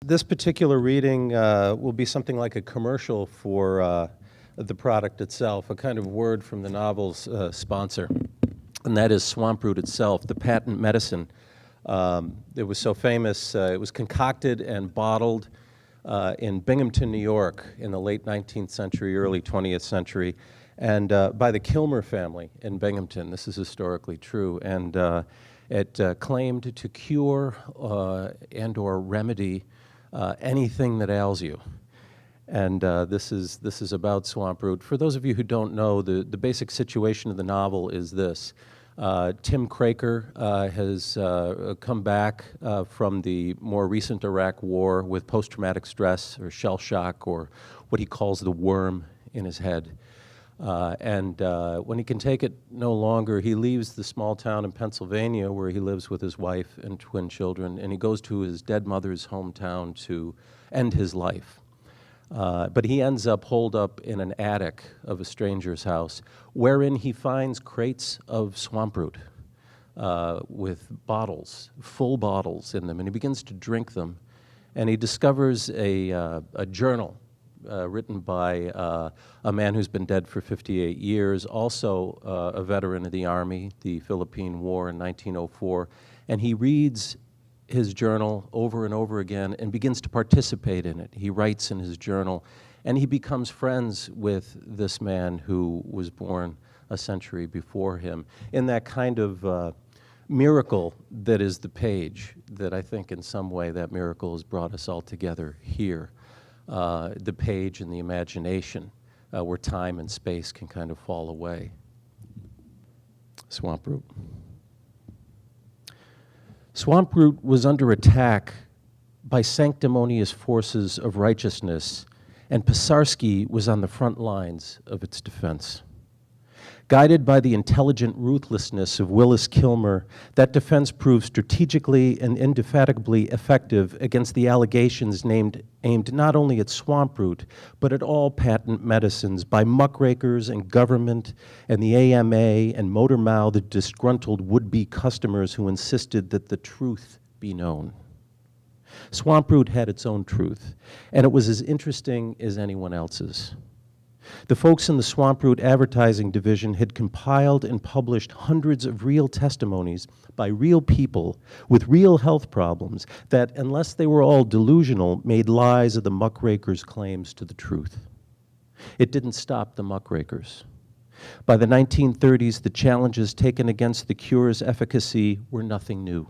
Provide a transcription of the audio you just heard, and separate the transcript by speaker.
Speaker 1: This particular reading will be something like a commercial for the product itself, a kind of word from the novel's sponsor, and that is swamp root itself, the patent medicine. It was so famous, it was concocted and bottled in Binghamton, New York in the late 19th century, early 20th century, and by the Kilmer family in Binghamton. This is historically true, and it claimed to cure and or remedy anything that ails you. And this is about swamp root. For those of you who don't know, the basic situation of the novel is this. Tim Craker has come back from the more recent Iraq war with post-traumatic stress or shell shock, or what he calls the worm in his head. And when he can take it no longer, he leaves the small town in Pennsylvania where he lives with his wife and twin children, and he goes to his dead mother's hometown to end his life. But he ends up holed up in an attic of a stranger's house, wherein he finds crates of swamp root with bottles, full bottles in them, and he begins to drink them. And he discovers a journal written by a man who's been dead for 58 years, also a veteran of the Army, the Philippine War in 1904, and he reads his journal over and over again and begins to participate in it. He writes in his journal, and he becomes friends with this man who was born a century before him in that kind of miracle that is the page, that I think in some way that miracle has brought us all together here. The page and the imagination, where time and space can kind of fall away. Swamp root. Swamp root was under attack by sanctimonious forces of righteousness, and Pisarski was on the front lines of its defense. Guided by the intelligent ruthlessness of Willis Kilmer, that defense proved strategically and indefatigably effective against the allegations aimed not only at swamp root, but at all patent medicines by muckrakers and government and the AMA and motor-mouthed disgruntled would-be customers who insisted that the truth be known. Swamp root had its own truth, and it was as interesting as anyone else's. The folks in the swamp root advertising division had compiled and published hundreds of real testimonies by real people with real health problems that, unless they were all delusional, made lies of the muckrakers' claims to the truth. It didn't stop the muckrakers. By the 1930s, the challenges taken against the cure's efficacy were nothing new.